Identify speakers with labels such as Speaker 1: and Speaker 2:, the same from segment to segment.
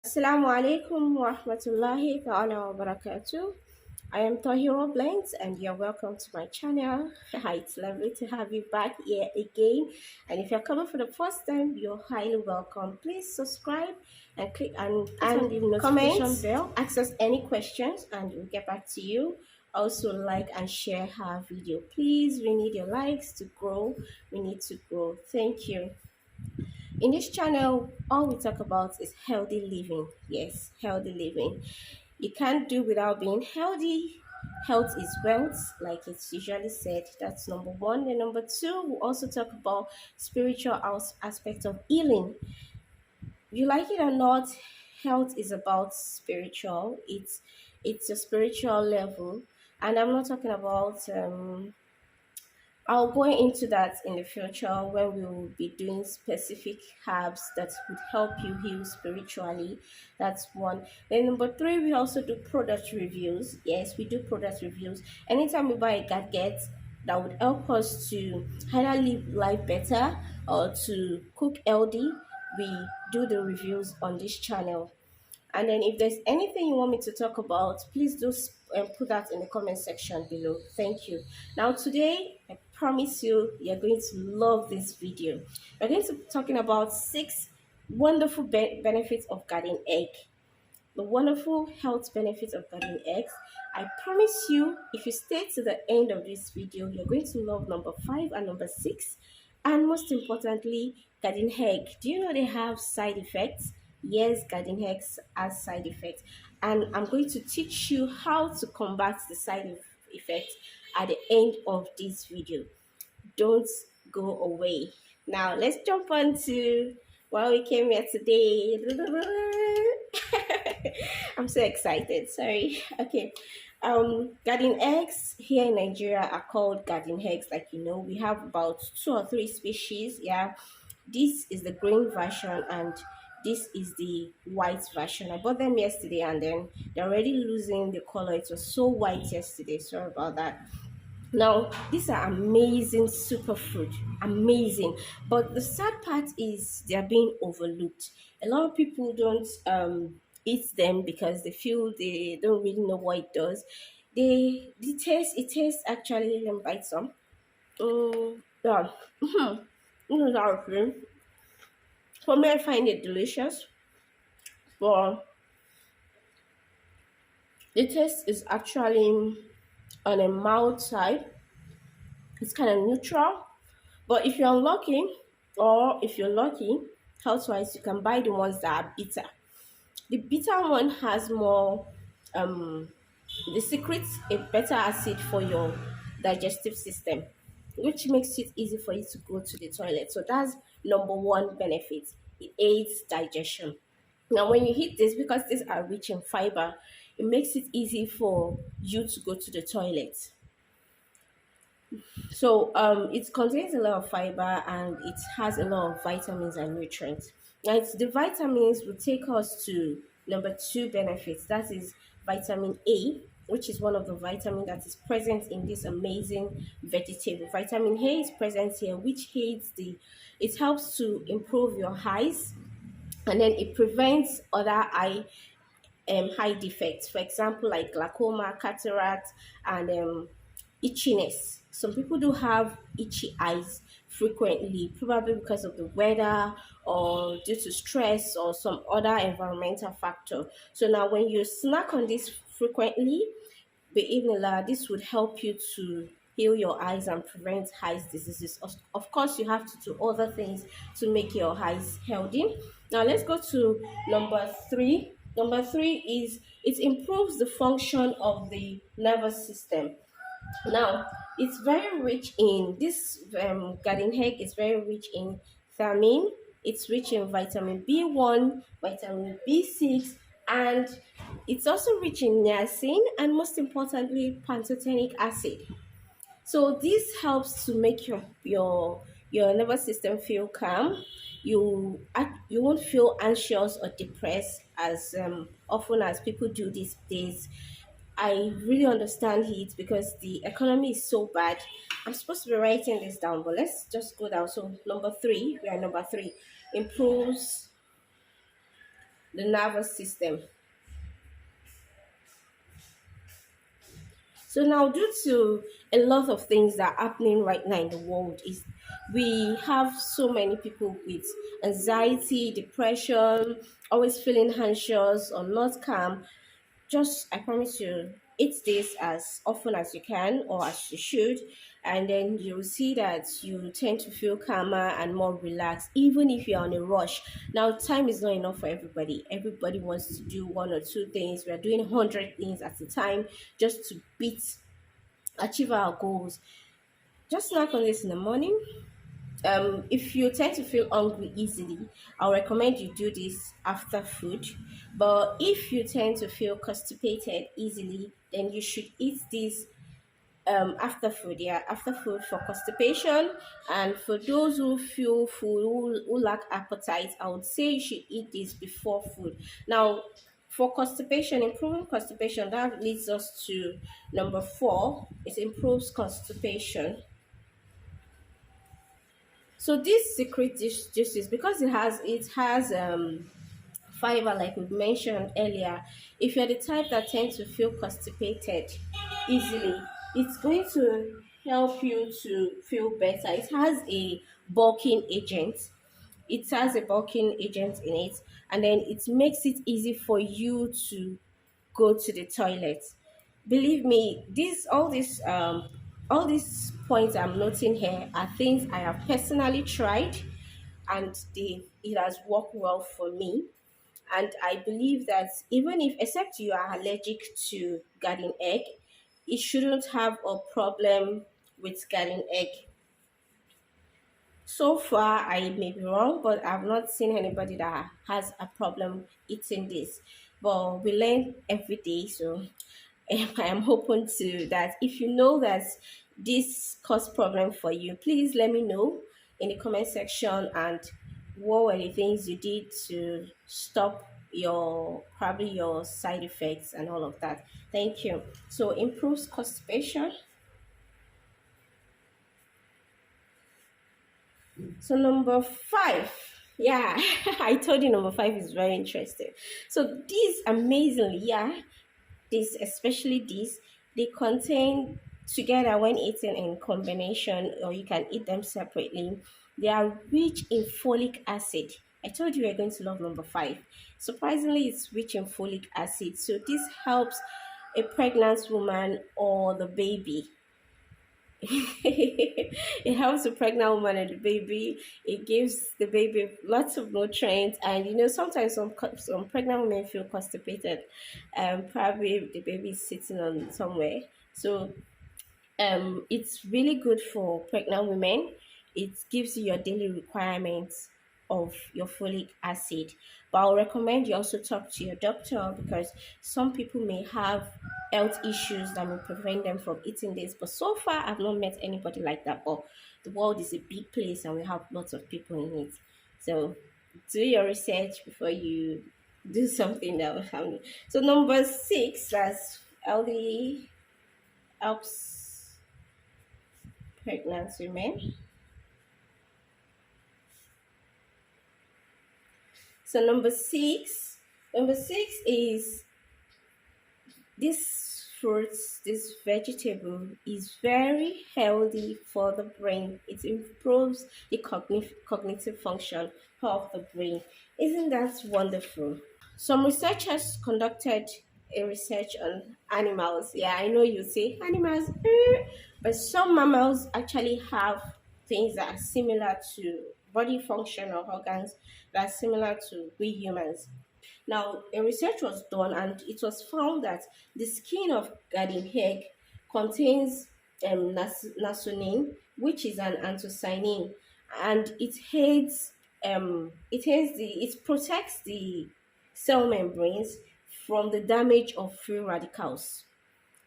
Speaker 1: Assalamu alaikum wa rahmatullahi ta'ala wa barakatuh. I am Toheeroh Blends and you're welcome to my channel. Hi, it's lovely to have you back here again. And if you're coming for the first time, you're highly welcome. Please subscribe and click and put on the notification bell. Ask us any questions and we'll get back to you. Also like and share our video. Please, we need your likes to grow. We need to grow. Thank you. In this channel, all we talk about is healthy living. Yes, healthy living. You can't do without being healthy. Health is wealth, like it's usually said. That's number one. And number two, we also talk about spiritual aspect of healing. You like it or not, health is about spiritual. It's a spiritual level, and I'm not talking about I'll go into that in the future when we will be doing specific herbs that would help you heal spiritually. That's one. Then number three, we also do product reviews. Yes, we do product reviews. Anytime we buy a gadget that would help us to either live life better or to cook healthy, we do the reviews on this channel. And then if there's anything you want me to talk about, please do put that in the comment section below. Thank you. Now today, I promise you're going to love this video. We're going to be talking about 6 wonderful benefits of garden egg. The wonderful health benefits of garden eggs. I promise you, if you stay to the end of this video, you're going to love number 5 and number 6. And most importantly, garden egg. Do you know they have side effects? Yes, garden eggs has side effects. And I'm going to teach you how to combat the side effects at the end of this video. Don't go away. Now, let's jump on to why we came here today. I'm so excited. Sorry. Okay. Garden eggs here in Nigeria are called garden eggs. Like we have about 2 or 3 species. Yeah. This is the green version and this is the white version. I bought them yesterday and then they're already losing the color. It was so white yesterday. Sorry about that. Now, these are amazing superfood, amazing. But the sad part is they are being overlooked. A lot of people don't eat them because they feel they don't really know what it does. The taste, it tastes actually. Let me bite some. Yeah, that okay. For me, I find it delicious. But the taste is actually on a mild side. It's kind of neutral. But if you're unlucky, or if you're lucky, health-wise, you can buy the ones that are bitter. The bitter one has more, um, the secrets a better acid for your digestive system, which makes it easy for you to go to the toilet. So that's number one benefit. It aids digestion. Now, when you eat this, because these are rich in fiber, it makes it easy for you to go to the toilet. So it contains a lot of fiber and it has a lot of vitamins and nutrients. Right, the vitamins will take us to number two benefits. That is vitamin A, which is one of the vitamins that is present in this amazing vegetable. Vitamin A is present here, which aids it helps to improve your eyes, and then it prevents other eye defects, for example, like glaucoma, cataract, and itchiness. Some people do have itchy eyes frequently, probably because of the weather or due to stress or some other environmental factor. So now, when you snack on this frequently, this would help you to heal your eyes and prevent eye diseases. Of course, you have to do other things to make your eyes healthy. Now, let's go to number 3. Number 3 is it improves the function of the nervous system. Now, it's very rich in this garden egg is very rich in thiamine. It's rich in vitamin B1, vitamin B6, and it's also rich in niacin and most importantly, pantothenic acid. So this helps to make your nervous system feel calm. You won't feel anxious or depressed as often as people do these days. I really understand it because the economy is so bad. I'm supposed to be writing this down, but let's just go down. So number 3, we are number 3, improves the nervous system. So now, due to a lot of things that are happening right now in the world, is we have so many people with anxiety, depression, always feeling anxious or not calm. Just, I promise you, eat this as often as you can or as you should, and then you'll see that you tend to feel calmer and more relaxed, even if you're on a rush. Now, time is not enough for everybody. Everybody wants to do one or two things. We're doing 100 things at a time just to achieve our goals. Just snack on this in the morning. If you tend to feel hungry easily, I'll recommend you do this after food. But if you tend to feel constipated easily, then you should eat this after food. Yeah, after food for constipation. And for those who feel full, who lack appetite, I would say you should eat this before food. Now, for constipation, improving constipation, that leads us to number four. It improves constipation. So this secret juices, because it has fiber, like we mentioned earlier. If you're the type that tends to feel constipated easily, it's going to help you to feel better. It has a bulking agent in it, and then it makes it easy for you to go to the toilet. Believe me, all these points I'm noting here are things I have personally tried, and it has worked well for me. And I believe that even if, except you are allergic to garden egg, it shouldn't have a problem with garden egg. So far, I may be wrong, but I've not seen anybody that has a problem eating this. But we learn every day, so I am open to that. If you know that this cause problem for you, please let me know in the comment section, and what were the things you did to stop your side effects and all of that. Thank you. So improves constipation. So number five, yeah, I told you number five is very interesting. So these amazingly, yeah, this especially these, they contain together when eaten in combination, or you can eat them separately. They are rich in folic acid. I told you we're going to love number five. Surprisingly, it's rich in folic acid. So this helps a pregnant woman or the baby. It helps the pregnant woman and the baby. It gives the baby lots of nutrients, and sometimes some pregnant women feel constipated. Probably the baby is sitting on somewhere. So it's really good for pregnant women. It gives you your daily requirements of your folic acid. But I'll recommend you also talk to your doctor, because some people may have health issues that will prevent them from eating this. But so far, I've not met anybody like that. But the world is a big place and we have lots of people in it. So do your research before you do something that will harm you. So number six, that's healthy, helps pregnant women. So number six is this fruit, this vegetable is very healthy for the brain. It improves the cognitive function of the brain. Isn't that wonderful? Some researchers conducted a research on animals. Yeah, I know you say animals, but some mammals actually have things that are similar to body function or organs that are similar to we humans. Now, a research was done, and it was found that the skin of garden egg contains nasonin, which is an anthocyanin, and it protects the cell membranes from the damage of free radicals.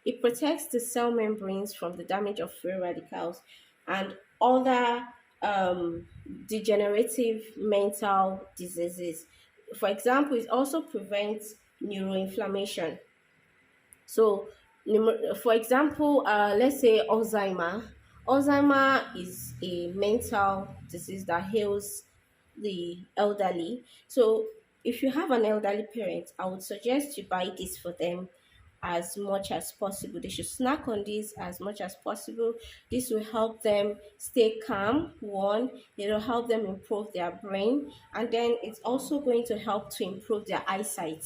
Speaker 1: It protects the cell membranes from the damage of free radicals and other degenerative mental diseases. For example, it also prevents neuroinflammation. So, for example, let's say Alzheimer. Alzheimer is a mental disease that ails the elderly. So, if you have an elderly parent, I would suggest you buy this for them as much as possible. They should snack on this as much as possible. This will help them stay calm. One, it will help them improve their brain, and then it's also going to help to improve their eyesight.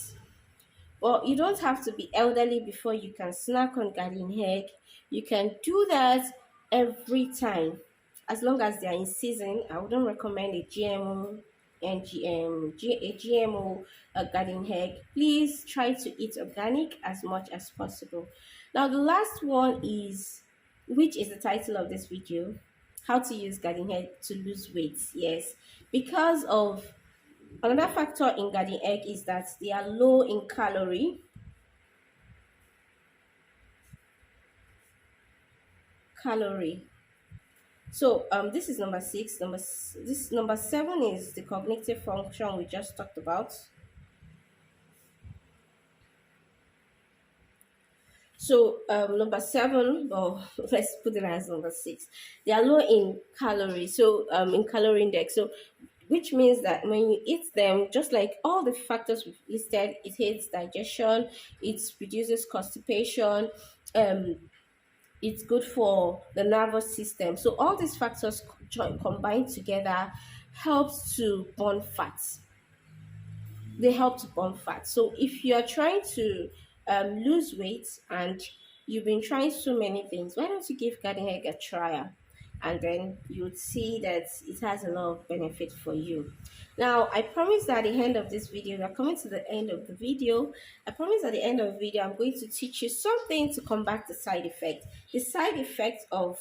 Speaker 1: Well, you don't have to be elderly before you can snack on garden egg. You can do that every time, as long as they are in season. I wouldn't recommend a GMO and a GMO garden egg. Please try to eat organic as much as possible. Now, the last one is, which is the title of this video, how to use garden egg to lose weight. Yes, because of another factor in garden egg is that they are low in calorie. So this is number six. This number seven is the cognitive function we just talked about. So number seven, well, let's put it as number six. They are low in calories, so in calorie index. So which means that when you eat them, just like all the factors we've listed, it aids digestion, it reduces constipation, um, it's good for the nervous system. So all these factors combined together helps to burn fats. They help to burn fat. So if you are trying to lose weight and you've been trying so many things, why don't you give garden egg a trial? And then you would see that it has a lot of benefit for you. Now, I promise that at the end of this video, we are coming to the end of the video. I promise at the end of the video, I'm going to teach you something to combat the side effect. The side effect of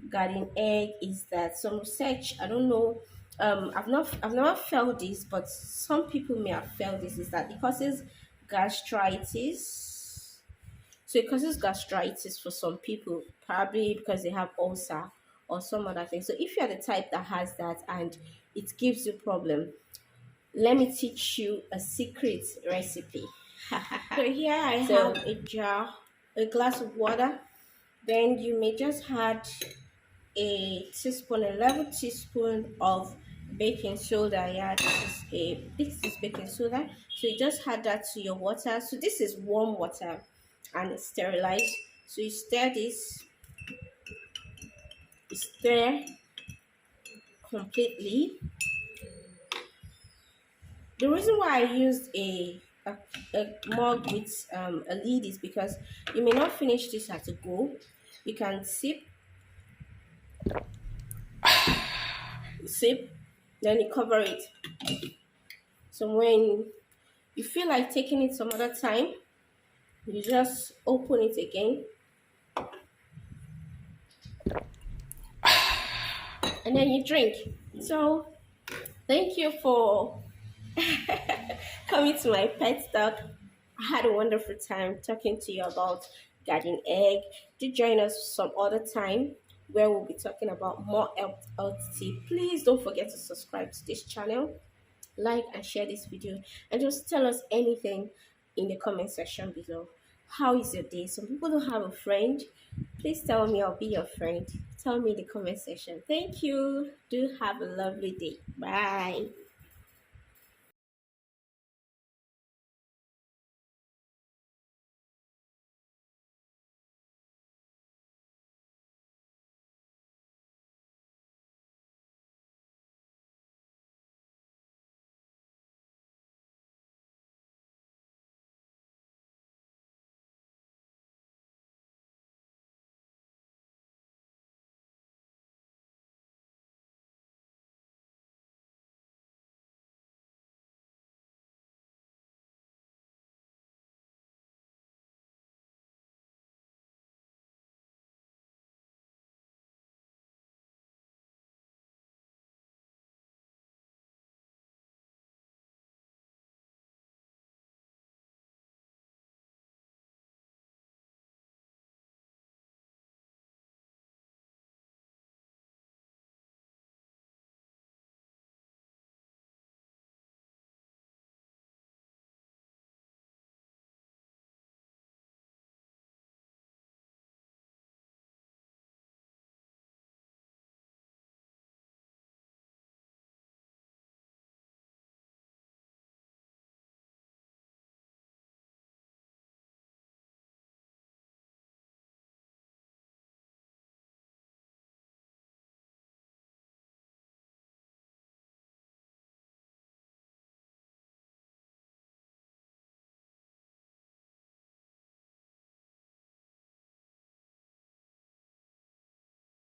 Speaker 1: garden egg is that some research, I don't know, I've never felt this, but some people may have felt this, is that it causes gastritis. So it causes gastritis for some people, probably because they have ulcer or some other thing. So if you're the type that has that and it gives you problem, let me teach you a secret recipe. So here I have a jar, a glass of water. Then you may just add a teaspoon, a level teaspoon of baking soda. Yeah, this is baking soda. So you just add that to your water. So this is warm water and it's sterilized. So you stir this, you stir completely. The reason why I used a mug with a lid is because you may not finish this at a go. You can sip, then you cover it. So when you feel like taking it some other time, you just open it again, and then you drink. So thank you for coming to my pet talk. I had a wonderful time talking to you about garden egg. Do join us some other time where we'll be talking about more health tips. Please don't forget to subscribe to this channel, like and share this video, and just tell us anything in the comment section below. How is your day? Some people don't have a friend. Please tell me, I'll be your friend. Tell me in the comment section. Thank you. Do have a lovely day. Bye.